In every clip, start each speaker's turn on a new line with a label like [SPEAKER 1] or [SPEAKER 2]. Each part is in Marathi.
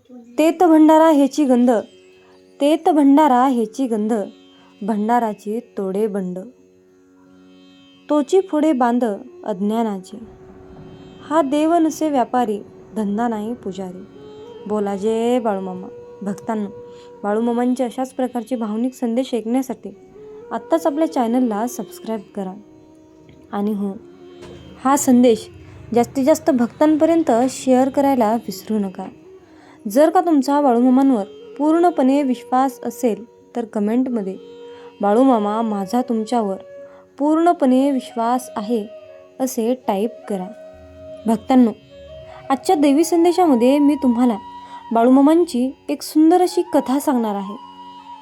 [SPEAKER 1] तेत भंडारा ह्याची गंध, तेत भंडारा ह्याची गंध, भंडाराची तोडे बंड, तोची फोडे बांध अज्ञानाचे, हा देव नसे व्यापारी, धंदा नाही पुजारी. बोला जय बाळूमामा. भक्तांनो, बाळूमामांचे अशाच प्रकारचे भावनिक संदेश ऐकण्यासाठी आत्ताच आपल्या चॅनलला सबस्क्राईब करा. आणि हो, हा संदेश जास्तीत जास्त भक्तांपर्यंत शेअर करायला विसरू नका. जर का तुमचा बाळूमामांवर पूर्णपणे विश्वास असेल तर कमेंटमध्ये बाळूमामा माझा तुमच्यावर पूर्णपणे विश्वास आहे असे टाईप करा. भक्तांनो, आजच्या दैवी संदेशामध्ये मी तुम्हाला बाळूमामांची एक सुंदर अशी कथा सांगणार आहे.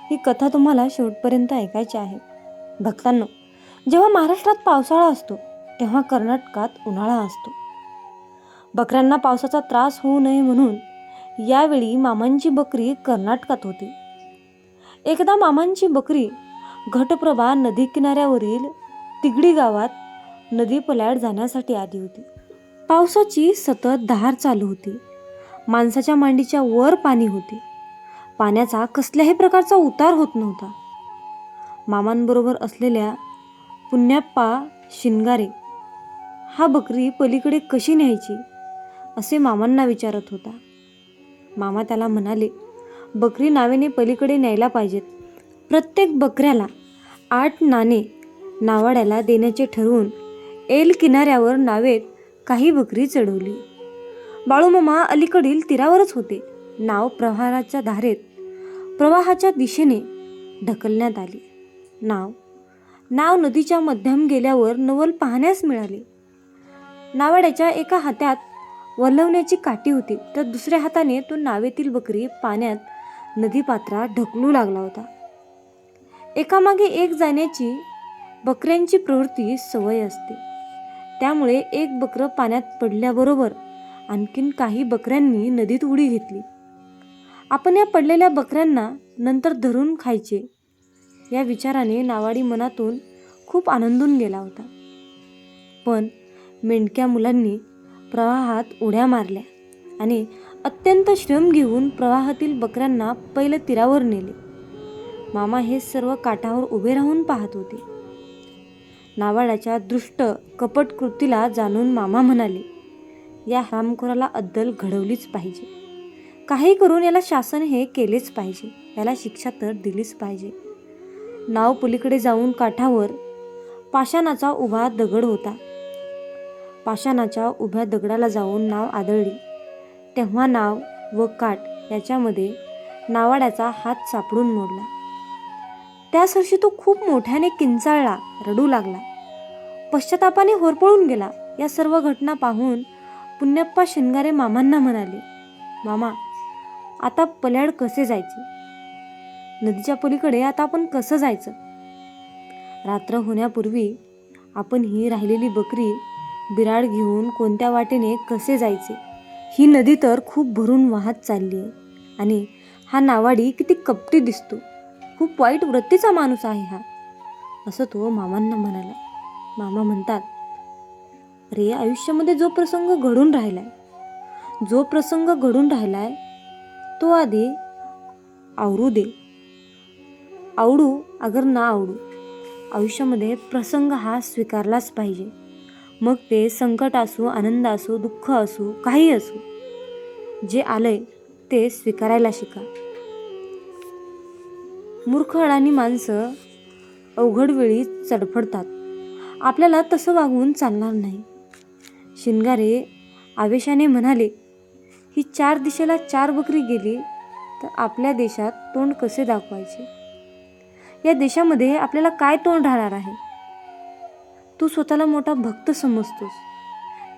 [SPEAKER 1] ही कथा तुम्हाला शेवटपर्यंत ऐकायची आहे. भक्तांनो, जेव्हा महाराष्ट्रात पावसाळा असतो तेव्हा कर्नाटकात उन्हाळा असतो. बकऱ्यांना पावसाचा त्रास होऊ नये म्हणून यावेळी मामांची बकरी कर्नाटकात होती. एकदा मामांची बकरी घटप्रभा नदी किनाऱ्यावरील तिगडी गावात नदी पल्याड जाण्यासाठी आली होती. पावसाची सतत धार चालू होती. माणसाच्या मांडीच्या वर पाणी होते. पाण्याचा कसल्याही प्रकारचा उतार होत नव्हता. मामांबरोबर असलेल्या पुण्याप्पा शिनगारे हा बकरी पलीकडे कशी न्यायची असे मामांना विचारत होता. मामा त्याला म्हणाले, बकरी नावेने पलीकडे न्यायला पाहिजेत. प्रत्येक बकऱ्याला 8 नाणे नावाड्याला देण्याचे ठरवून एल किनाऱ्यावर नावेत काही बकरी चढवली. बाळूमामा अलीकडील तीरावरच होते. नाव प्रवाहाच्या दिशेने ढकलण्यात आली. नाव नदीच्या मध्यम गेल्यावर नवल पाहण्यास मिळाले. नावाड्याच्या एका हातात वल्हवण्याची काठी होती तर दुसऱ्या हाताने तो नावेतील बकरी पाण्यात नदीपात्रात ढकलू लागला होता. एकामागे एक जाण्याची बकऱ्यांची प्रवृत्ती सवय असते. त्यामुळे एक बकरं पाण्यात पडल्याबरोबर आणखीन काही बकऱ्यांनी नदीत उडी घेतली. आपण या पडलेल्या बकऱ्यांना नंतर धरून खायचे या विचाराने नावाडी मनातून खूप आनंदून गेला होता. पण मेंढक्या मुलांनी प्रवाहात उड्या मारल्या आणि अत्यंत श्रम घेऊन प्रवाहातील बकऱ्यांना पहिले तीरावर नेले. मामा हे सर्व काठावर उभे राहून पाहत होते. नावाड्याच्या दृष्ट कपट कृतीला जाणून मामा म्हणाले, या हरामखोराला अद्दल घडवलीच पाहिजे. काही करून याला शासन हे केलेच पाहिजे. याला शिक्षा तर दिलीच पाहिजे. नाव पलीकडे जाऊन काठावर पाषाणाचा उभा दगड होता. पाषाणाच्या उभ्या दगडाला जाऊन नाव आदळली. तेव्हा नाव व काठ याच्यामध्ये नावाड्याचा हात सापडून मोडला. त्यासर्षी तो खूप मोठ्याने किंचाळला, रडू लागला, पश्चातापाने होरपळून गेला. या सर्व घटना पाहून पुण्याप्पा शिनगारे मामांना म्हणाले, मामा, आता पल्याड कसे जायचे? नदीच्या पलीकडे आता आपण कसं जायचं? रात्र होण्यापूर्वी आपण ही राहिलेली बकरी बिराड घेऊन कोणत्या वाटेने कसे जायचे? ही नदी तर खूप भरून वाहत चालली आहे आणि हा नावाडी किती कपटी दिसतो. खूप वाईट वृत्तीचा माणूस आहे हा, असं तो मामांना म्हणाला. मामा म्हणतात, अरे, आयुष्यामध्ये जो प्रसंग घडून राहिलाय तो आधी आवरू दे. आवडू अगर ना आवडू, आयुष्यामध्ये प्रसंग हा स्वीकारलाच पाहिजे. मग ते संकट असो, आनंद असो, दुःख असो, काही असो, जे आलंय ते स्वीकारायला शिका. मूर्ख अडाणी माणसं अवघड वेळी चडफडतात. आपल्याला तसं वागून चालणार नाही. शिनगारे आवेशाने म्हणाले, ही 4 दिशेला 4 बकरी गेली तर आपल्या देशात तोंड कसे दाखवायचे? या देशामध्ये आपल्याला काय तोंड राहणार आहे? तू स्वतःला मोठा भक्त समजतोस,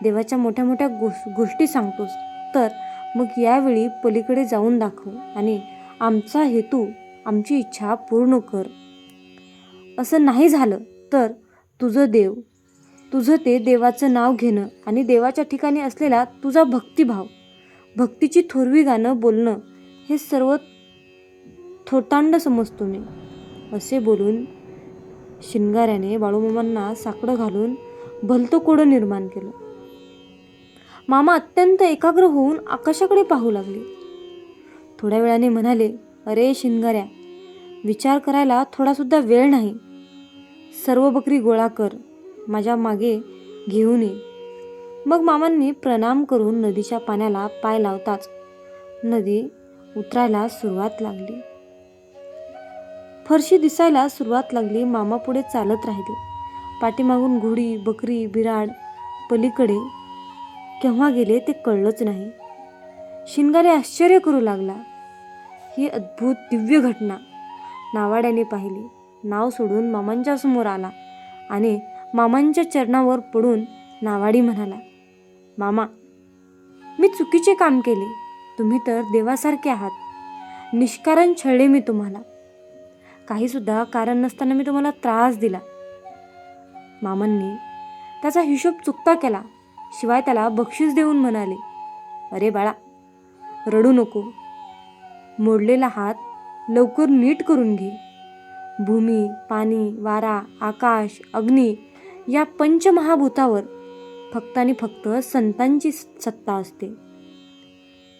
[SPEAKER 1] देवाच्या मोठ्या मोठ्या गोष्टी सांगतोस, तर मग यावेळी पलीकडे जाऊन दाखव आणि आमचा हेतू, आमची इच्छा पूर्ण कर. असं नाही झालं तर तुझं ते देवाचं नाव घेणं आणि देवाच्या ठिकाणी असलेला तुझा भक्तिभाव, भक्तीची थोरवी गाणं बोलणं हे सर्व थोतांड समजतो मी. असे बोलून शिनगाऱ्याने बाळूमामांना साकडं घालून भलतं कोडं निर्माण केलं. मामा अत्यंत एकाग्र होऊन आकाशाकडे पाहू लागले. थोड्या वेळाने म्हणाले, अरे शिनगाऱ्या, विचार करायला थोडासुद्धा वेळ नाही. सर्व बकरी गोळा कर, माझ्या मागे घेऊन ये. मग मामांनी प्रणाम करून नदीच्या पाण्याला पाय लावताच नदी उतरायला सुरुवात लागली. फरशी दिसायला सुरुवात लागली. मामा पुढे चालत राहिले. पाठीमागून घोडी, बकरी, बिराड पलीकडे केव्हा गेले ते कळलंच नाही. शिनगारे आश्चर्य करू लागला. ही अद्भुत दिव्य घटना नावाड्याने पाहिली. नाव सोडून मामांच्या समोर आला आणि मामांच्या चरणावर पडून नावाडी म्हणाला, मामा, मी चुकीचे काम केले. तुम्ही तर देवासारखे आहात. निष्कारण छळले मी तुम्हाला. काहीसुद्धा कारण नसताना मी तुम्हाला त्रास दिला. मामांनी त्याचा हिशोब चुकता केला. शिवाय त्याला बक्षीस देऊन म्हणाले, अरे बाळा, रडू नको. मोडलेला हात लवकर नीट करून घे. भूमी, पाणी, वारा, आकाश, अग्नी या पंचमहाभूतावर फक्त आणि फक्त संतांची सत्ता असते.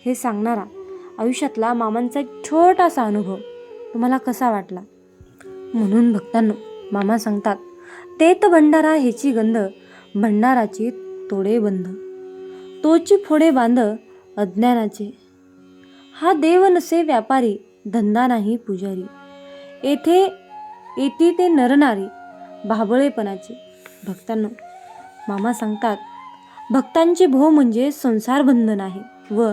[SPEAKER 1] हे सांगणारा आयुष्यातला मामांचा एक छोटासा अनुभव तुम्हाला कसा वाटला? म्हणून भक्तांनो, मामा सांगतात, तेत भंडारा हेची गंध, भंडाराची तोडे बंध, तोची फोडे बांध अज्ञानाचे. हा देव नसे व्यापारी, धंदा नाही पुजारी. येती ते नरनारी, भाबळेपणाचे. भक्तांनो, मामा सांगतात, भक्तांचे भो म्हणजे संसार बंधन आहे व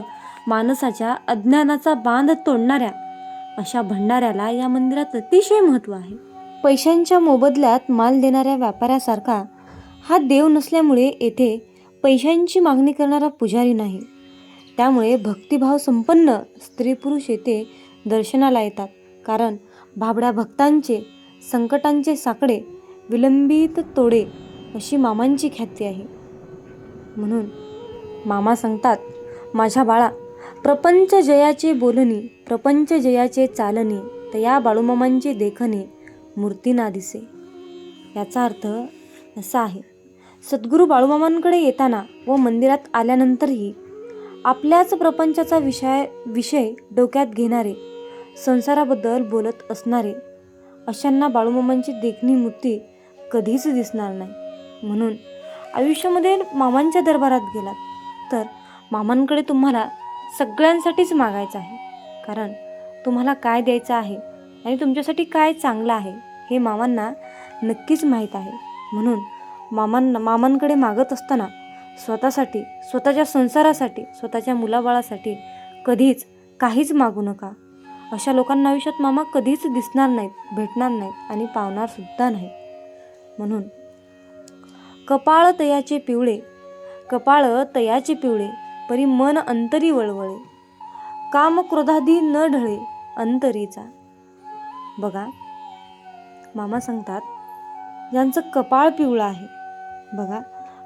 [SPEAKER 1] माणसाच्या अज्ञानाचा बांध तोडणाऱ्या अशा भंडाऱ्याला या मंदिरात अतिशय महत्त्व आहे. पैशांच्या मोबदल्यात माल देणाऱ्या व्यापाऱ्यासारखा हा देव नसल्यामुळे येथे पैशांची मागणी करणारा पुजारी नाही. त्यामुळे भक्तिभाव संपन्न स्त्री पुरुष येथे दर्शनाला येतात. कारण भाबड्या भक्तांचे संकटांचे साकडे विलंबित तोडे अशी मामांची ख्याती आहे. म्हणून मामा सांगतात, माझ्या बाळा, प्रपंच जयाचे बोलणी, प्रपंच जयाचे चालणे, तया बाळूमामांचे देखणे मूर्ती ना दिसे. याचा अर्थ असा आहे, सद्गुरू बाळूमामांकडे येताना व मंदिरात आल्यानंतरही आपल्याच प्रपंचाचा विषय डोक्यात घेणारे, संसाराबद्दल बोलत असणारे अशांना बाळूमामांची देखणी मूर्ती कधीच दिसणार नाही. म्हणून आयुष्यामध्ये मामांच्या दरबारात गेलात तर मामांकडे तुम्हाला सगळ्यांसाठीच मागायचं आहे. कारण तुम्हाला काय द्यायचं आहे आणि तुमच्यासाठी काय चांगलं आहे हे मामांना नक्कीच माहीत आहे. म्हणून मामांकडे मागत असताना स्वतःसाठी, स्वतःच्या संसारासाठी, स्वतःच्या मुलाबाळासाठी कधीच काहीच मागू नका. अशा लोकांना आयुष्यात मामा कधीच दिसणार नाहीत, भेटणार नाहीत आणि पावणार सुद्धा नाहीत. म्हणून कपाळ तयाचे पिवळे, कपाळ तयाचे पिवळे, परी मन अंतरी वळवळे, काम क्रोधादी न ढळे अंतरीचा. बघा, मामा सांगतात, ज्यांचं कपाळ पिवळं आहे, बघा,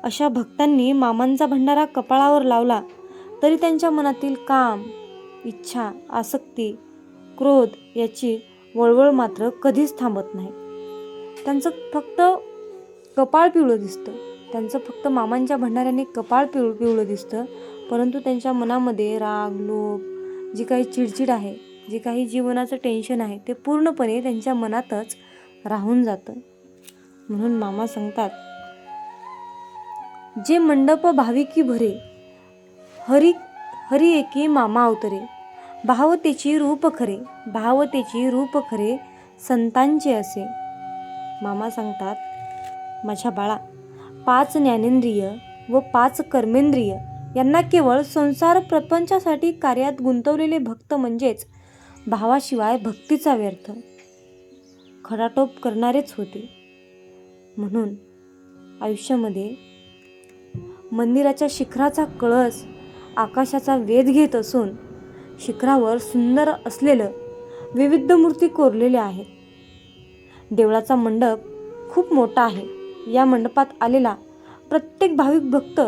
[SPEAKER 1] अशा भक्तांनी मामांचा भंडारा कपाळावर लावला तरी त्यांच्या मनातील काम, इच्छा, आसक्ती, क्रोध याची वळवळ मात्र कधीच थांबत नाही. त्यांचं फक्त कपाळ पिवळं दिसतं. त्यांचं फक्त मामांच्या भंडाऱ्याने कपाळ पिवळं दिसतं, परंतु त्यांच्या मनामध्ये राग, लोभ, जी काही चिडचिड आहे, जे काही जीवनाचं टेन्शन आहे, ते पूर्णपणे त्यांच्या मनातच राहून जातं. म्हणून मामा सांगतात, जे मंडप भाविकी भरे, हरी एकी मामा अवतरे, भावतेची रूप खरे, भावतेची रूप खरे संतांचे असे. मामा सांगतात, माझ्या बाळा, 5 ज्ञानेंद्रिय व 5 कर्मेंद्रिय यांना केवळ संसार प्रपंचासाठी कार्यात गुंतवलेले भक्त म्हणजेच भावाशिवाय भक्तीचा व्यर्थ, खडाटोप करणारेच होते. म्हणून आयुष्यामध्ये मंदिराच्या शिखराचा कळस आकाशाचा वेध घेत असून शिखरावर सुंदर असलेलं विविध मूर्ती कोरलेल्या आहेत. देवळाचा मंडप खूप मोठा आहे. या मंडपात आलेला प्रत्येक भाविक भक्त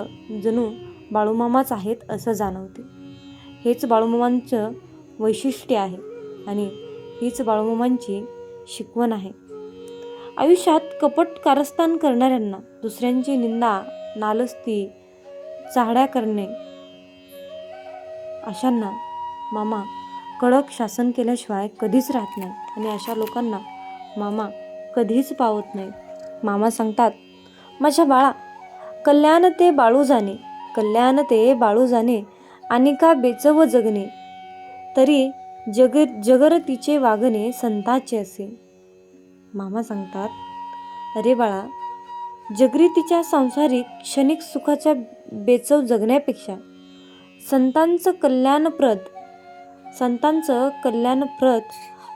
[SPEAKER 1] जणू बाळूमामाच आहेत असं जाणवते. हेच बाळूमामांचं वैशिष्ट्य आहे आणि हीच बाळूमामांची शिकवण आहे. आयुष्यात कपट कारस्थान करणाऱ्यांना, दुसऱ्यांची निंदा, नालस्ती, चाहड्या करणे अशांना मामा कडक शासन केल्याशिवाय कधीच राहत नाही आणि अशा लोकांना मामा कधीच पावत नाही. मामा सांगतात, माझ्या बाळा, कल्याण ते बाळू जाणे, कल्याण ते बाळू जाणे, आणि का बेचव जगणे, तरी जगरतीचे वागणे संताचे असे. मामा सांगतात, अरे बाळा, जगरीतीच्या सांसारिक क्षणिक सुखाच्या बेचव जगण्यापेक्षा संतांचं कल्याणप्रद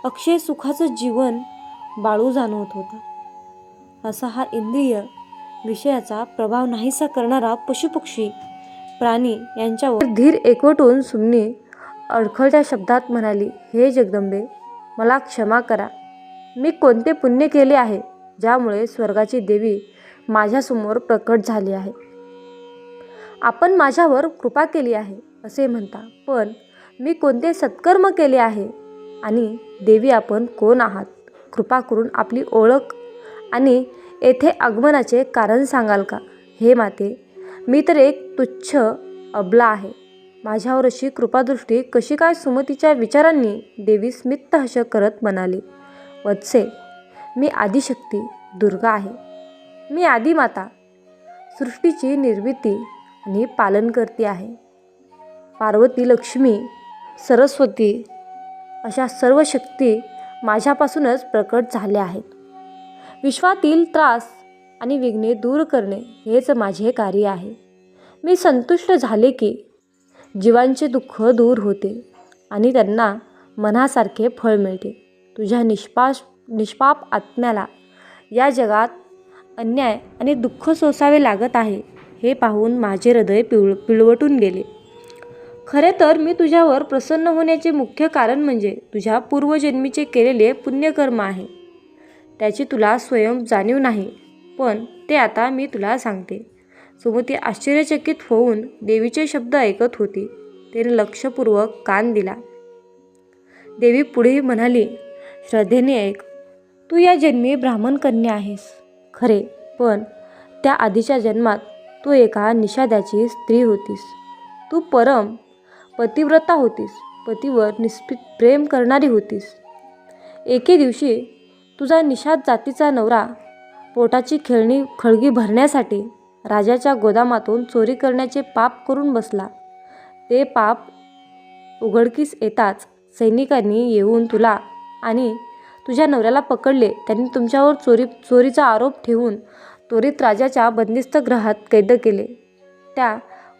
[SPEAKER 1] अक्षय सुखाचं जीवन बाळू जाणवत होता. असा हा इंद्रिय विषयाचा प्रभाव नाहीसा करणारा पशुपक्षी प्राणी यांच्यावर धीर एकवटून सुमनी अडखळत्या शब्दात म्हणाली, हे जगदंबे, मला क्षमा करा. मी कोणते पुण्य केले आहे ज्यामुळे स्वर्गाची देवी माझ्यासमोर प्रकट झाली आहे? आपण माझ्यावर कृपा केली आहे असे म्हणता, पण मी कोणते सत्कर्म केले आहे? आणि देवी, आपण कोण आहात? कृपा करून आपली ओळख आणि येथे आगमनाचे कारण सांगाल का? हे माते, मी तर एक तुच्छ अबला आहे. माझ्यावर अशी कृपादृष्टी कशी काय? सुमतीच्या विचारांनी देवी स्मितहास्य करत म्हणाली, वत्से, मी आदिशक्ती दुर्गा आहे. मी आदिमाता, सृष्टीची निर्मिती आणि पालन करते आहे. पार्वती, लक्ष्मी, सरस्वती अशा सर्व शक्ती माझ्यापासूनच प्रकट झाल्या आहेत. विश्वातील त्रास आणि विघ्ने दूर करणे हेच माझे कार्य आहे. मी संतुष्ट झाले की जीवांचे दुःख दूर होते आणि त्यांना मनासारखे फळ मिळते. तुझ्या निष्पाप आत्म्याला या जगात अन्याय आणि दुःख सोसावे लागत आहे हे पाहून माझे हृदय पिळवटून गेले. खरे तर मी तुझ्यावर प्रसन्न होण्याचे मुख्य कारण म्हणजे तुझ्या पूर्वजन्मीचे केलेले पुण्यकर्म आहे. त्याची तुला स्वयं जाणीव नाही, पण ते आता मी तुला सांगते. सुमती आश्चर्यचकित होऊन देवीचे शब्द ऐकत होती. तिने लक्षपूर्वक कान दिला. देवी पुढे म्हणाली, श्रद्धेने ऐक. तू या जन्मी ब्राह्मण कन्या आहेस खरे, पण त्या आधीच्या जन्मात तू एका निषाद्याची स्त्री होतीस. तू परम पतिव्रता होतीस. पतीवर निष्पित प्रेम करणारी होतीस. एके दिवशी तुझा निषाद जातीचा नवरा पोटाची खळगी भरण्यासाठी राजाच्या गोदामातून चोरी करण्याचे पाप करून बसला. ते पाप उघडकीस येताच सैनिकांनी येऊन तुला आणि तुझ्या नवऱ्याला पकडले. त्यांनी तुमच्यावर चोरीचा आरोप ठेवून त्वरित राजाच्या बंदिस्त गृहात कैद केले. त्या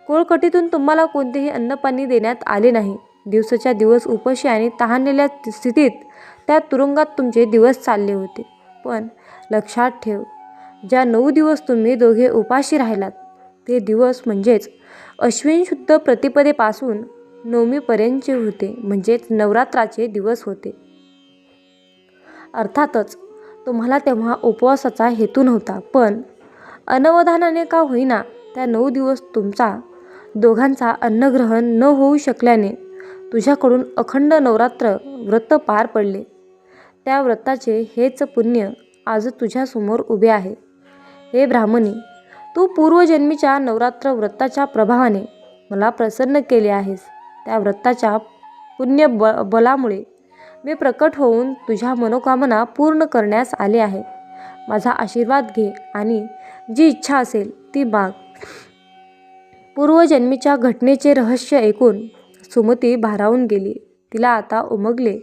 [SPEAKER 1] कोळकटीतून तुम्हाला कोणतेही अन्नपाणी देण्यात आले नाही. दिवसाच्या दिवस उपाशी आणि तहानलेल्या स्थितीत त्या तुरुंगात तुमचे दिवस चालले होते. पण लक्षात ठेव, ज्या 9 दिवस तुम्ही दोघे उपाशी राहिलात ते दिवस म्हणजेच अश्विन शुद्ध प्रतिपदेपासून नवमीपर्यंतचे होते, म्हणजेच नवरात्राचे दिवस होते. अर्थातच तुम्हाला तेव्हा उपवासाचा हेतू नव्हता, पण अनवधानाने का होईना त्या 9 दिवस तुमचा दोघांचा अन्नग्रहण न होऊ शकल्याने तुझ्याकडून अखंड नवरात्र व्रत पार पडले. त्या व्रताचे हेच पुण्य आज तुझ्यासमोर उभे आहे. हे ब्राह्मणी, तू पूर्वजन्मीच्या नवरात्र व्रताच्या प्रभावाने मला प्रसन्न केले आहेस. त्या व्रताच्या पुण्य बलामुळे मी प्रकट होऊन तुझ्या मनोकामना पूर्ण करण्यास आले आहे. माझा आशीर्वाद घे आणि जी इच्छा असेल ती माग. पूर्वजन्मीच्या घटनेचे रहस्य ऐकून सुमती भारावून गेली. तिला आता उमगले.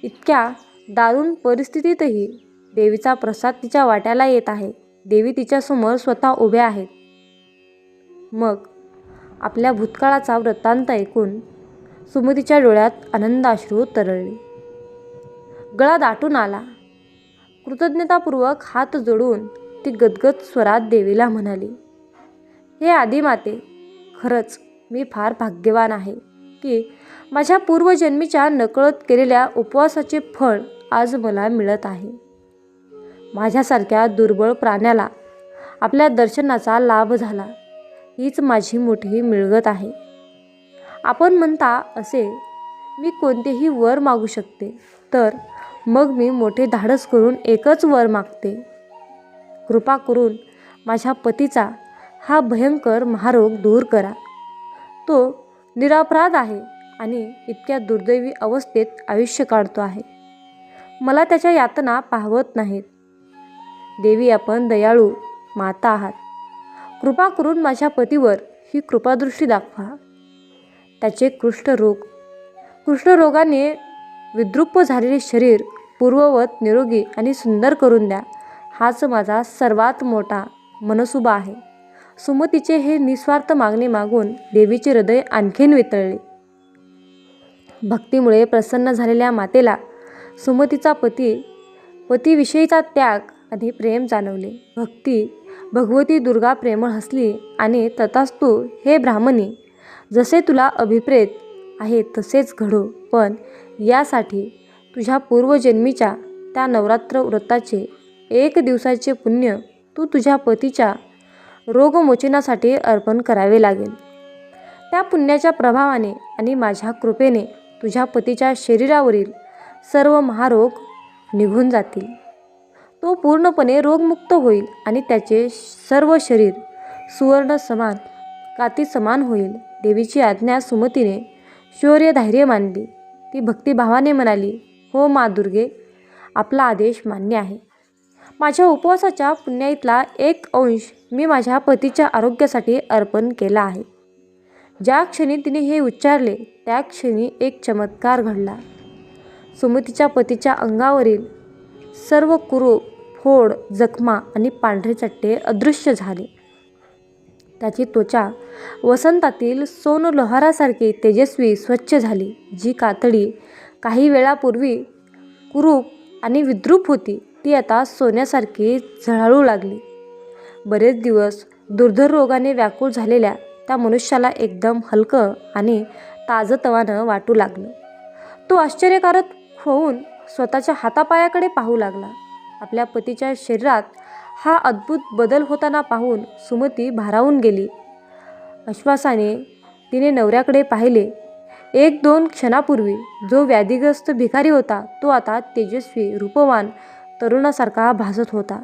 [SPEAKER 1] इतक्या दारुण परिस्थितीतही देवीचा प्रसाद तिच्या वाट्याला येत आहे. देवी तिच्यासमोर स्वतः उभ्या आहेत. मग आपल्या भूतकाळाचा वृत्तांत ऐकून सुमतीच्या डोळ्यात आनंदाश्रू तरळले. गळा दाटून आला. कृतज्ञतापूर्वक हात जोडून ती गदगद स्वरात देवीला म्हणाली, हे आदिमाते, खरंच मी फार भाग्यवान आहे की माझ्या पूर्वजन्मीच्या नकळत केलेल्या उपवासाचे फळ आज मला मिळत आहे. माझ्यासारख्या दुर्बळ प्राण्याला आपल्या दर्शनाचा लाभ झाला, हीच माझी मोठी मिळगत आहे. आपण म्हणता असे मी कोणतेही वर मागू शकते, तर मग मी मोठे धाडस करून एकच वर मागते. कृपा करून माझ्या पतीचा हा भयंकर महारोग दूर करा. तो निरपराध आहे आणि इतक्या दुर्दैवी अवस्थेत आयुष्य काढतो आहे. मला त्याच्या यातना पाहवत नाहीत. देवी, आपण दयाळू माता आहात. कृपा करून माझ्या पतीवर ही कृपादृष्टी दाखवा. त्याचे कुष्ठरोगाने विद्रुप झालेले शरीर पूर्ववत निरोगी आणि सुंदर करून द्या. हाच माझा सर्वात मोठा मनसुबा आहे. सुमतीचे हे निस्वार्थ मागणे मागून देवीचे हृदय आणखीन वितळले. भक्तीमुळे प्रसन्न झालेल्या मातेला सुमतीचा पतीविषयीचा त्याग आणि प्रेम जाणवले. भगवती दुर्गा प्रेमळ हसली आणि तथास्तु हे ब्राह्मणी, जसे तुला अभिप्रेत आहे तसेच घडो. पण यासाठी तुझ्या पूर्वजन्मीच्या त्या नवरात्र व्रताचे 1 दिवसाचे पुण्य तू तुझ्या पतीच्या रोगमोचनासाठी अर्पण करावे लागेल. त्या पुण्याच्या प्रभावाने आणि माझ्या कृपेने तुझ्या पतीच्या शरीरावरील सर्व महारोग निघून जातील. तो पूर्णपणे रोगमुक्त होईल आणि त्याचे सर्व शरीर सुवर्ण समान काती समान होईल. देवीची आज्ञा सुमतीने शौर्यधैर्य मानली. ती भक्तिभावाने म्हणाली, हो मा दुर्गे, आपला आदेश मान्य आहे. माझ्या उपवासाच्या पुण्याईतला 1 अंश मी माझ्या पतीच्या आरोग्यासाठी अर्पण केला आहे. ज्या क्षणी तिने हे उच्चारले त्या क्षणी एक चमत्कार घडला. सुमतीच्या पतीच्या अंगावरील सर्व कुरूप, फोड, जखमा आणि पांढरे चट्टे अदृश्य झाले. त्याची त्वचा वसंतातील सोनलोहारासारखी तेजस्वी स्वच्छ झाली. जी कातडी काही वेळापूर्वी कुरूप आणि विद्रूप होती ती आता सोन्यासारखी झळाळू लागली. बरेच दिवस दुर्धर रोगाने व्याकुळ झालेल्या त्या मनुष्याला एकदम हलकं आणि ताजतवानं वाटू लागलं. तो आश्चर्यकारक होऊन स्वतःच्या हातापायाकडे पाहू लागला. आपल्या पतीच्या शरीरात हा अद्भुत बदल होताना पाहून सुमती भारावून गेली. आश्वासाने तिने नवऱ्याकडे पाहिले. 1-2 क्षणापूर्वी जो व्याधिग्रस्त भिकारी होता तो आता तेजस्वी, रूपवान तरुणासारखा भासत होता.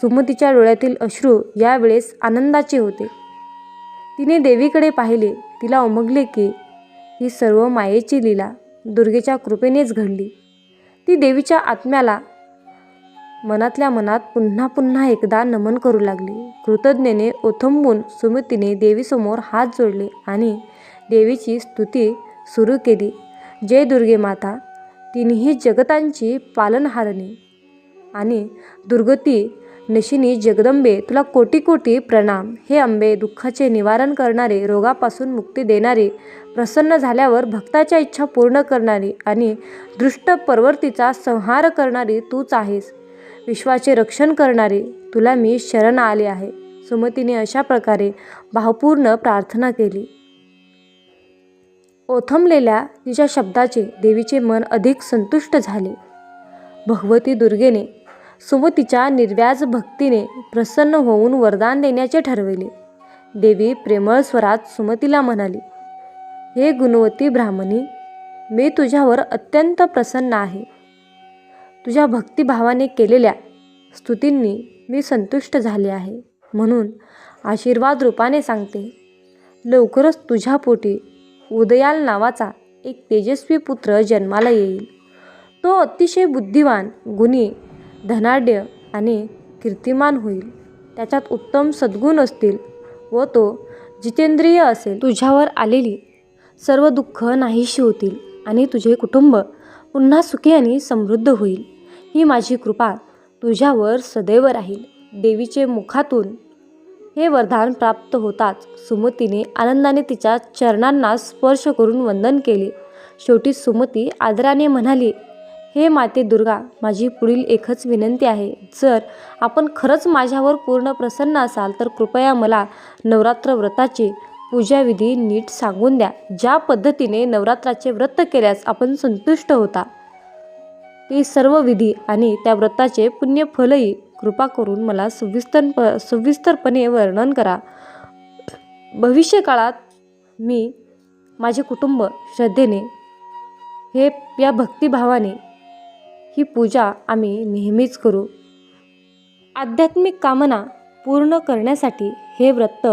[SPEAKER 1] सुमतीच्या डोळ्यातील अश्रू यावेळेस आनंदाचे होते. तिने देवीकडे पाहिले. तिला उमगले की ही सर्व मायेची लीला दुर्गेच्या कृपेनेच घडली. ती देवीच्या आत्म्याला मनातल्या मनात पुन्हा पुन्हा एकदा नमन करू लागली. कृतज्ञतेने ओथंबून सुमतीने देवीसमोर हात जोडले आणि देवीची स्तुती सुरू केली. जय दुर्गे माता, तिन्ही जगतांची पालनहारिणी आणि दुर्गती नशिनी जगदंबे, तुला कोटी कोटी प्रणाम. हे अंबे, दुःखाचे निवारण करणारे, रोगापासून मुक्ती देणारी, प्रसन्न झाल्यावर भक्ताच्या इच्छा पूर्ण करणारी आणि दृष्ट परवर्तीचा संहार करणारी तूच आहेस. विश्वाचे रक्षण करणारी, तुला मी शरण आले आहे. सुमतीने अशा प्रकारे भावपूर्ण प्रार्थना केली. ओथंबलेल्या तिच्या शब्दाचे देवीचे मन अधिक संतुष्ट झाले. भगवती दुर्गेने सुमतीच्या निर्व्याज भक्तीने प्रसन्न होऊन वरदान देण्याचे ठरविले. देवी प्रेमळ स्वरात सुमतीला म्हणाली, हे गुणवती ब्राह्मणी, मी तुझ्यावर अत्यंत प्रसन्न आहे. तुझ्या भक्तिभावाने केलेल्या स्तुतींनी मी संतुष्ट झाले आहे. म्हणून आशीर्वाद रूपाने सांगते, लवकरच तुझ्या पोटी उदयाल नावाचा एक तेजस्वी पुत्र जन्माला येईल. तो अतिशय बुद्धिवान, गुणी, धनाढ्य आणि कीर्तिमान होईल. त्याच्यात उत्तम सद्गुण असतील व तो जितेंद्रिय असेल. तुझ्यावर आलेली सर्व दुःख नाहीशी होतील आणि तुझे कुटुंब पुन्हा सुखी आणि समृद्ध होईल. ही माझी कृपा तुझ्यावर सदैव राहील. देवीचे मुखातून हे वरदान प्राप्त होताच सुमतीने आनंदाने तिच्या चरणांना स्पर्श करून वंदन केले. शेवटी सुमती आदराने म्हणाली, हे माते दुर्गा, माझी पुढील एकच विनंती आहे. जर आपण खरंच माझ्यावर पूर्ण प्रसन्न असाल तर कृपया मला नवरात्र व्रताची पूजाविधी नीट सांगून द्या. ज्या पद्धतीने नवरात्राचे व्रत केल्यास आपण संतुष्ट होता ते सर्व विधी आणि त्या व्रताचे पुण्यफलही कृपा करून मला सविस्तरपणे वर्णन करा. भविष्यकाळात मी, माझे कुटुंब श्रद्धेने या भक्तिभावाने ही पूजा आम्ही नेहमीच करू. आध्यात्मिक कामना पूर्ण करण्यासाठी हे व्रत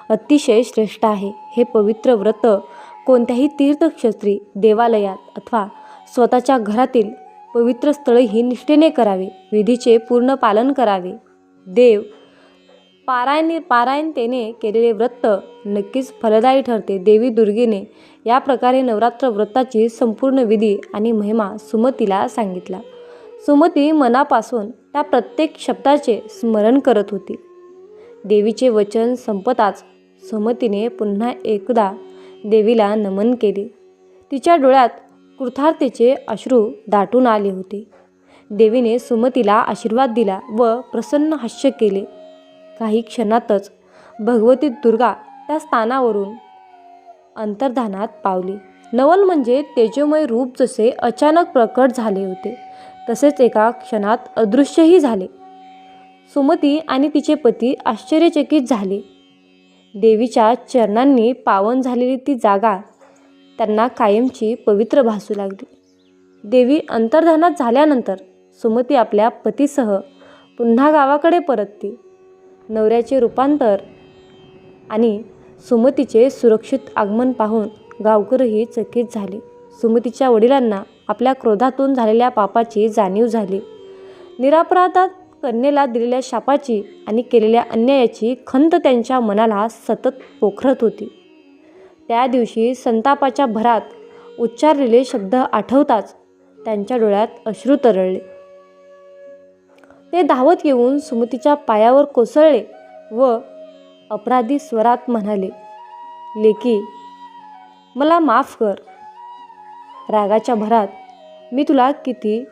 [SPEAKER 1] अतिशय श्रेष्ठ आहे. हे पवित्र व्रत कोणत्याही तीर्थक्षेत्री, देवालयात अथवा स्वतःच्या घरातील पवित्र स्थळही निष्ठेने करावे. विधीचे पूर्ण पालन करावे. देव पारायणतेने केलेले व्रत नक्कीच फलदायी ठरते. देवी दुर्गेने या प्रकारे नवरात्र व्रताची संपूर्ण विधी आणि महिमा सुमतीला सांगितला. सुमती मनापासून त्या प्रत्येक शब्दाचे स्मरण करत होती. देवीचे वचन संपताच सुमतीने पुन्हा एकदा देवीला नमन केले. तिच्या डोळ्यात कृतार्थतेचे अश्रू दाटून आले होते. देवीने सुमतीला आशीर्वाद दिला व प्रसन्न हास्य केले. काही क्षणातच भगवती दुर्गा त्या स्थानावरून अंतर्धानात पावली. नवल म्हणजे तेजोमय रूप जसे अचानक प्रकट झाले होते तसेच एका क्षणात अदृश्यही झाले. सुमती आणि तिचे पती आश्चर्यचकित झाले. देवीच्या चरणांनी पावन झालेली ती जागा त्यांना कायमची पवित्र भासू लागली. देवी अंतर्धानात झाल्यानंतर सुमती आपल्या पतीसह पुन्हा गावाकडे परतली. नवऱ्याचे रूपांतर आणि सुमतीचे सुरक्षित आगमन पाहून गावकरीही चकित झाले. सुमतीच्या वडिलांना आपल्या क्रोधातून झालेल्या पापाची जाणीव झाली. निरपराध कन्येला दिलेल्या शापाची आणि केलेल्या अन्यायाची खंत त्यांच्या मनाला सतत पोखरत होती. त्या दिवशी संतापाच्या भरात उच्चारलेले शब्द आठवताच त्यांच्या डोळ्यात अश्रू तरळले. ते धावत येऊन सुमतीच्या पायावर कोसळले व अपराधी स्वरात म्हणाले, लेकी, मला माफ कर. रागाच्या भरात मी तुला किती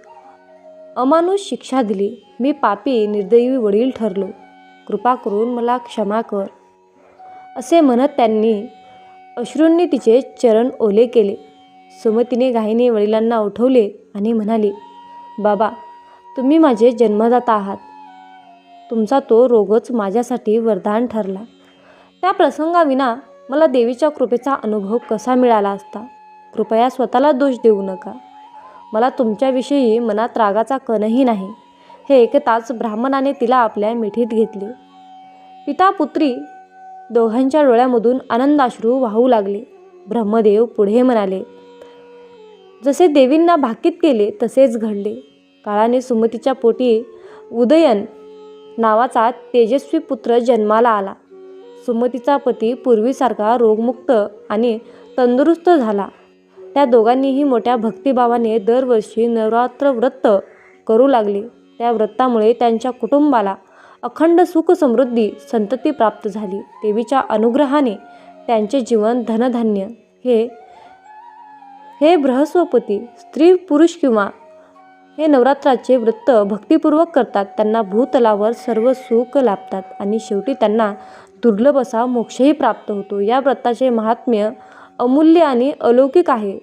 [SPEAKER 1] अमानुष शिक्षा दिली. मी पापी निर्दयी वडील ठरलो. कृपा करून मला क्षमा कर. असे म्हणत त्यांनी अश्रूंनी तिचे चरण ओले केले. सुमतीने घाईने वडिलांना उठवले आणि म्हणाली, बाबा, तुम्ही माझे जन्मदाता आहात. तुमचा तो रोगच माझ्यासाठी वरदान ठरला. त्या प्रसंगाविना मला देवीच्या कृपेचा अनुभव कसा मिळाला असता. कृपया स्वतःला दोष देऊ नका. मला तुमच्याविषयी मनात रागाचा कणही नाही. हे ऐकताच ब्राह्मणाने तिला आपल्या मिठीत घेतले. पिता पुत्री दोघांच्या डोळ्यामधून आनंदाश्रू वाहू लागले. ब्रह्मदेव पुढे म्हणाले, जसे देवींना भाकीत केले तसेच घडले. काळाने सुमतीच्या पोटी उदयन नावाचा तेजस्वी पुत्र जन्माला आला. सुमतीचा पती पूर्वीसारखा रोगमुक्त आणि तंदुरुस्त झाला. त्या दोघांनीही मोठ्या भक्तिभावाने दरवर्षी नवरात्र व्रत करू लागले. त्या व्रतामुळे त्यांच्या कुटुंबाला अखंड सुख समृद्धी संतती प्राप्त झाली. देवीच्या अनुग्रहाने त्यांचे जीवन धनधान्य. हे बृहस्पती स्त्री पुरुष किंवा हे नवरात्राचे व्रत भक्तिपूर्वक करतात त्यांना भूतलावर सर्व सुख लाभतात आणि शेवटी त्यांना दुर्लभ असा मोक्षही प्राप्त होतो. या व्रताचे महात्म्य अमूल्य आणि अलौकिक आहे.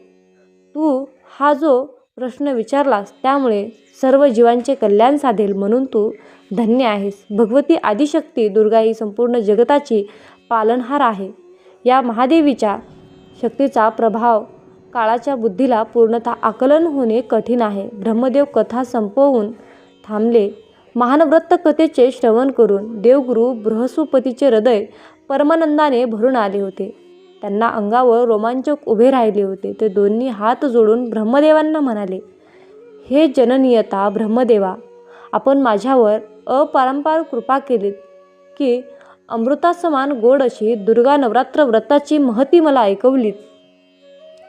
[SPEAKER 1] तू हा जो प्रश्न विचारलास त्यामुळे सर्व जीवांचे कल्याण साधेल म्हणून तू धन्य आहेस. भगवती आदिशक्ती दुर्गा ही संपूर्ण जगताची पालनहार आहे. या महादेवीच्या शक्तीचा प्रभाव काळाच्या बुद्धीला पूर्णतः आकलन होणे कठीण आहे. ब्रह्मदेव कथा संपवून थांबले. महान व्रत कथेचे श्रवण करून देवगुरु बृहस्पतीचे हृदय परमानंदाने भरून आले होते. त्यांना अंगावर रोमांचक उभे राहिले होते. ते दोन्ही हात जोडून ब्रह्मदेवांना म्हणाले, हे जननियता ब्रह्मदेवा, आपण माझ्यावर अपरंपार कृपा केलीत की अमृतासमान गोड अशी दुर्गा नवरात्र व्रताची महती मला ऐकवलीत.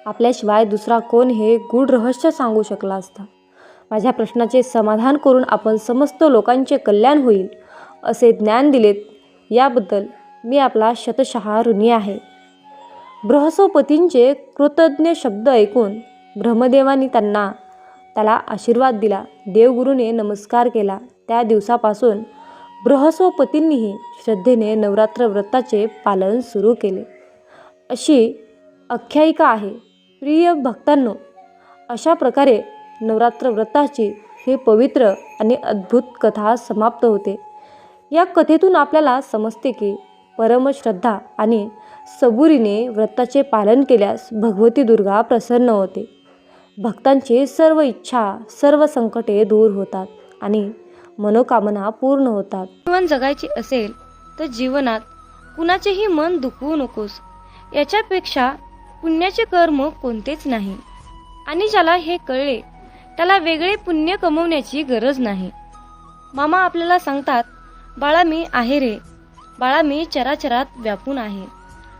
[SPEAKER 1] आपल्याशिवाय दुसरा कोण हे गूढ रहस्य सांगू शकला असता. माझ्या प्रश्नाचे समाधान करून आपण समस्त लोकांचे कल्याण होईल असे ज्ञान दिलेत याबद्दल मी आपला शतशः ऋणी आहे. बृहस्पतींचे कृतज्ञ शब्द ऐकून ब्रह्मदेवांनी त्याला आशीर्वाद दिला. देवगुरूने नमस्कार केला. त्या दिवसापासून बृहस्पतींनीही श्रद्धेने नवरात्र व्रताचे पालन सुरू केले अशी आख्यायिका आहे. प्रिय भक्तांनो, अशा प्रकारे नवरात्र व्रताची ही पवित्र आणि अद्भुत कथा समाप्त होते. या कथेतून आपल्याला समजते की परमश्रद्धा आणि सबुरीने व्रताचे पालन केल्यास भगवती दुर्गा प्रसन्न होते. भक्तांची सर्व इच्छा, सर्व संकटे दूर होतात आणि मनोकामना पूर्ण होतात. जीवन जगायचे असेल तर जीवनात कुणाचेही मन दुखवू नकोस. याच्यापेक्षा पुण्याचे कर्म कोणतेच नाही आणि ज्याला हे कळले त्याला वेगळे पुण्य कमवण्याची गरज नाही. मामा आपल्याला सांगतात, बाळा मी आहे रे, बाळा मी चराचरात व्यापून आहे,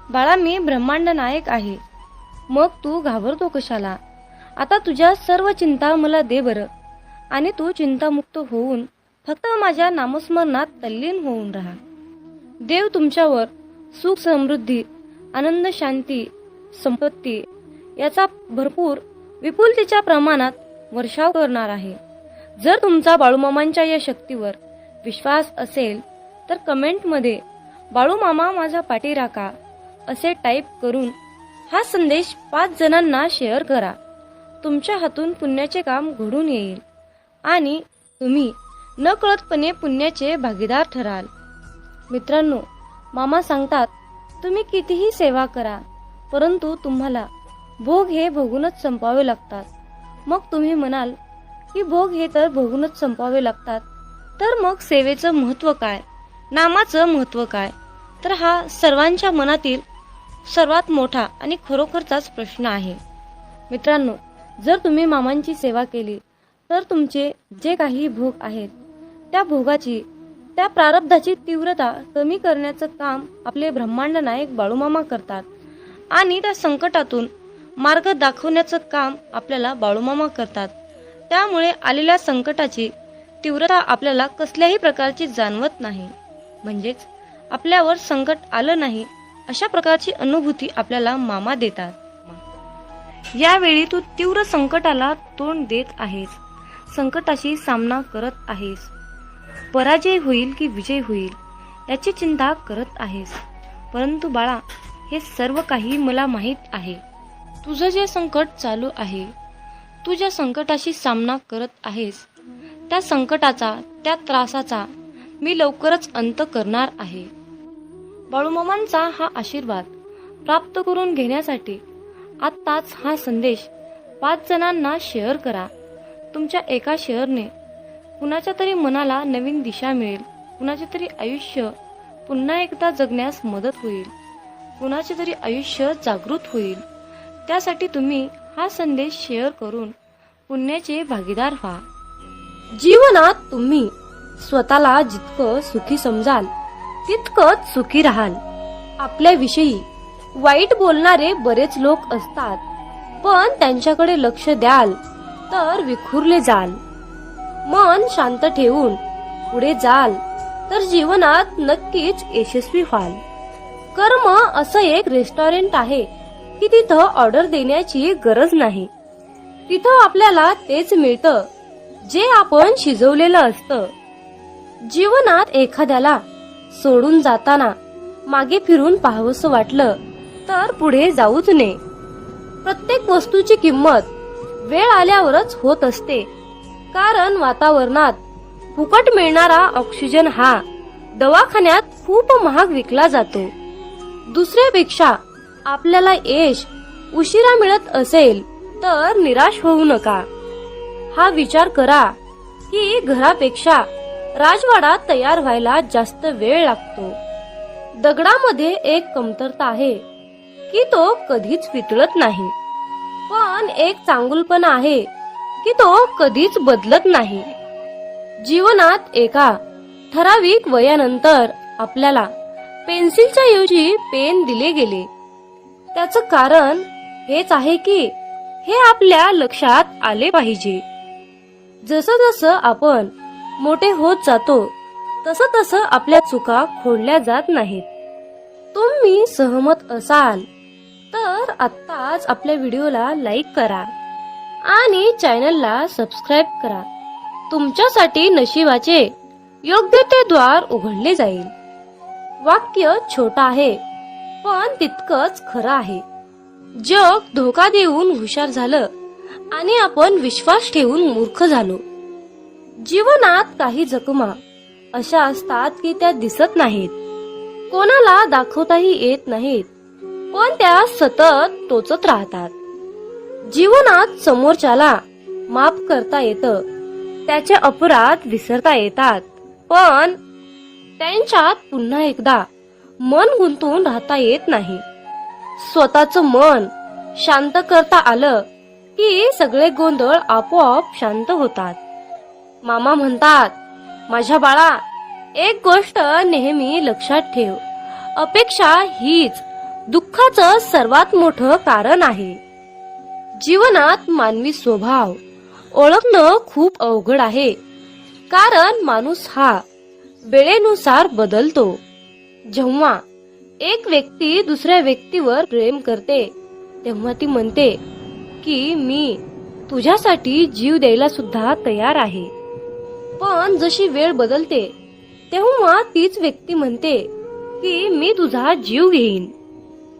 [SPEAKER 1] बाळा मी ब्रह्मांड नायक आहे. मग तू घाबरतो कशाला? आता तुझ्या सर्व चिंता मला दे बरं, आणि तू चिंतामुक्त होऊन फक्त माझ्या नामस्मरणात तल्लीन होऊन राहा. देव तुमच्यावर सुख समृद्धी, आनंद, शांती, संपत्ती याचा भरपूर विपुलतेच्या प्रमाणात वर्षाव करणार आहे. जर तुमचा बाळूमामांच्या या शक्तीवर विश्वास असेल तर कमेंटमध्ये बाळूमामा माझा पाठीराखा असे टाईप करून हा संदेश 5 जणांना शेअर करा. तुमच्या हातून पुण्याचे काम घडून येईल आणि तुम्ही नकळतपणे पुण्याचे भागीदार ठराल. मित्रांनो, मामा सांगतात, तुम्ही कितीही सेवा करा परंतु तुम्हाला भोग हे भोगूनच संपवावे लागतात. मग तुम्ही म्हणाल की भोग हे तर भोगूनच संपवावे लागतात, तर मग सेवेचं महत्त्व काय, नामाचं महत्त्व काय? तर हा सर्वांच्या मनातील सर्वात मोठा आणि खरोखरचाच प्रश्न आहे. मित्रांनो, जर तुम्ही मामांची सेवा केली तर तुमचे जे काही भोग आहेत त्या भोगाची, त्या प्रारब्धाची तीव्रता कमी करण्याचं काम आपले ब्रह्मांड नायक बाळूमामा करतात आणि त्या संकटातून मार्ग दाखवण्याचं काम आपल्याला बाळूमामा करतात. त्यामुळे आलेल्या संकटाची तीव्रता आपल्याला कसल्याही प्रकारची जाणवत नाही, म्हणजेच आपल्यावर संकट आलं नाही अशा प्रकारची अनुभूती आपल्याला मामा देतात. यावेळी तू तीव्र संकटाला तोंड देत आहेस, संकटाशी सामना करत आहेस, पराजय होईल की विजय होईल याची चिंता करत आहेस. परंतु बाळा, हे सर्व काही मला माहीत आहे. तुझं जे संकट चालू आहे, तू ज्या संकटाशी सामना करत आहेस त्या संकटाचा, त्या त्रासाचा मी लवकरच अंत करणार आहे. बाळूमामांचा हा आशीर्वाद प्राप्त करून घेण्यासाठी आत्ताच हा संदेश 5 जणांना शेअर करा. तुमच्या एका शेअरने कुणाच्या तरी मनाला नवीन दिशा मिळेल, कुणाचे तरी आयुष्य पुन्हा एकदा जगण्यास मदत होईल, कुणाचे तरी आयुष्य जागृत होईल. त्यासाठी तुम्ही हा संदेश शेअर करून पुण्याचे भागीदार व्हा. जीवनात तुम्ही स्वतःला जितकं सुखी समजाल तितकंच सुखी राहाल. आपल्याविषयी वाईट बोलणारे बरेच लोक असतात, पण त्यांच्याकडे लक्ष द्याल तर विखुरले जाल. मन शांत ठेवून पुढे जाल तर जीवनात नक्कीच यशस्वी व्हाल. कर्म असं एक रेस्टॉरंट आहे की तिथं ऑर्डर देण्याची गरज नाही. तिथं आपल्याला तेच मिळतं जे आपण शिजवलेलं असतं. जीवनात एखाद्याला सोडून जाताना मागे फिरून पाहावंसं वाटलं तर पुढे जाऊच नये. प्रत्येक वस्तूची किंमत वेळ आल्यावरच होत असते, कारण वातावरणात फुकट मिळणारा ऑक्सिजन हा दवाखान्यात खूप महाग विकला जातो. दुसऱ्यापेक्षा आपल्याला यश उशिरा मिळत असेल तर निराश होऊ नका. हा विचार करा की घरापेक्षा राजवाडा तयार व्हायला जास्त वेळ लागतो. दगडामध्ये एक कमतरता आहे की तो कधीच वितळत नाही, पण एक चांगुलपणा आहे की तो कधीच बदलत नाही. जीवनात एका ठराविक वयानंतर आपल्याला पेन्सिलच्या ऐवजी पेन दिले गेले. त्याचं कारण हेच आहे की हे आपल्या लक्षात आले पाहिजे. जसं जसं आपण मोठे होत जातो तसं तसं आपल्या चुका खोडल्या जात नाहीत. तुम्ही सहमत असाल तर आत्ताच आपल्या व्हिडिओला लाईक करा आणि चॅनलला सबस्क्राईब करा. तुमच्यासाठी नशिबाचे योग्य ते द्वार उघडले जाईल. वाक्य छोटं आहे पण तितकंच खरं आहे. जग धोका देऊन हुशार झालं आणि आपण विश्वास ठेवून मूर्ख झालो. जीवनात काही जखमा अशा असतात की त्या दिसत नाहीत, कोणाला दाखवताही येत नाहीत, पण त्या सतत टोचत राहतात. जीवनात समोरच्याला माफ करता येतं, त्याचे अपराध विसरता येतात, पण त्यांच्यात पुन्हा एकदा मन गुंतून राहता येत नाही. स्वतःचं मन
[SPEAKER 2] शांत करता आलं की सगळे गोंधळ आपोआप शांत होतात. मामा म्हणतात, माझ्या बाळा, एक गोष्ट नेहमी लक्षात ठेव. अपेक्षा हीच दुःखाचं सर्वात मोठं कारण आहे. जीवनात मानवी स्वभाव ओळखणं खूप अवघड आहे, कारण माणूस हा वेळेनुसार बदलतो. जेव्हा एक व्यक्ती दुसऱ्या व्यक्तीवर प्रेम करते तेव्हा ती म्हणते की मी तुझ्यासाठी जीव द्यायला सुद्धा तयार आहे. पण जशी वेळ बदलते तेव्हा तीच व्यक्ती म्हणते की मी तुझा जीव घेईन.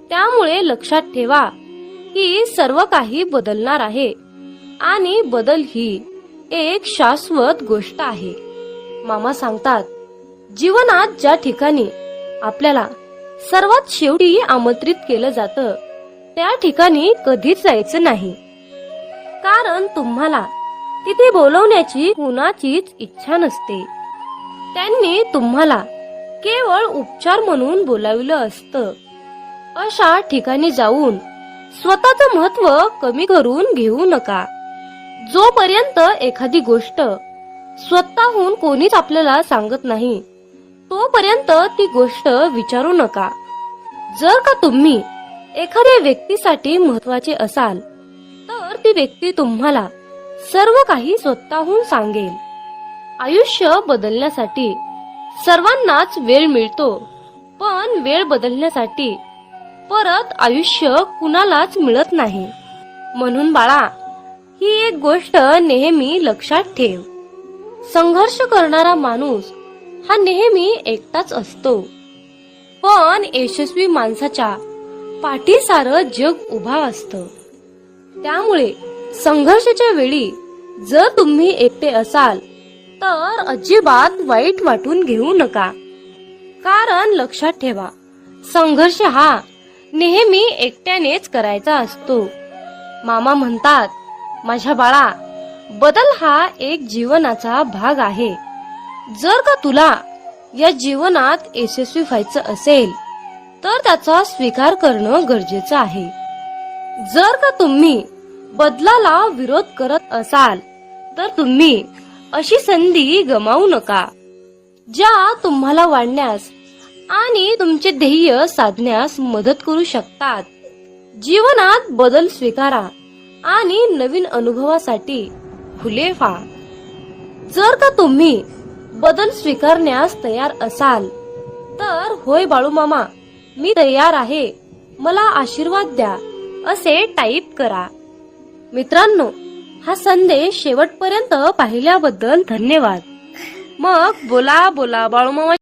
[SPEAKER 2] त्यामुळे लक्षात ठेवा की सर्व काही बदलणार आहे आणि बदल ही एक शाश्वत गोष्ट आहे. मामा सांगतात, जीवनात ज्या ठिकाणी आपल्याला सर्वात शेवटी आमंत्रित केलं जातं त्या ठिकाणी कधीच जायचं नाही, कारण तुम्हाला तिथे बोलवण्याची कुणाचीच इच्छा नसते. त्यांनी तुम्हाला केवळ उपचार म्हणून बोलावलं असतं. अशा ठिकाणी जाऊन स्वतःचं महत्व कमी करून घेऊ नका. जोपर्यंत एखादी गोष्ट स्वतःहून कोणीच आपल्याला सांगत नाही तोपर्यंत ती गोष्ट विचारू नका. जर का तुम्ही एखाद्या व्यक्तीसाठी महत्वाचे असाल तर ती व्यक्ती तुम्हाला सर्व काही स्वतःहून सांगेल. आयुष्य बदलण्यासाठी सर्वांनाच वेळ मिळतो, पण वेळ बदलण्यासाठी परत आयुष्य कुणालाच मिळत नाही. म्हणून बाळा, ही एक गोष्ट नेहमी लक्षात ठेव. संघर्ष करणारा माणूस हा नेहमी एकटाच असतो, पण यशस्वी माणसाच्या पाठी सारं जग उभा असतं. त्यामुळे संघर्षाच्या वेळी जर तुम्ही एकटे असाल तर अजिबात वाईट वाटून घेऊ नका, कारण लक्षात ठेवा, संघर्ष हा नेहमी एकट्यानेच करायचा असतो. मामा म्हणतात, माझ्या बाळा, बदल हा एक जीवनाचा भाग आहे. जर का तुला या जीवनात यशस्वी व्हायचं असेल तर त्याचा स्वीकार करणं गरजेचं आहे. जर का तुम्ही बदलाला विरोध करत असाल तर तुम्ही अशी संधी गमावू नका, ज्या तुम्हाला वाढण्यास आणि तुमचे ध्येय साधण्यास मदत करू शकतात. जीवनात बदल स्वीकारा आणि नवीन अनुभवासाठी खुले व्हा. जर का तुम्ही बदल स्वीकारण्यास तयार असाल तर होय बाळू मामा, मी तयार आहे, मला आशीर्वाद द्या, असे टाईप करा. मित्रांनो, हा संदेश शेवटपर्यंत पाहिल्याबद्दल धन्यवाद. मग बोला बोला बाळू मामा.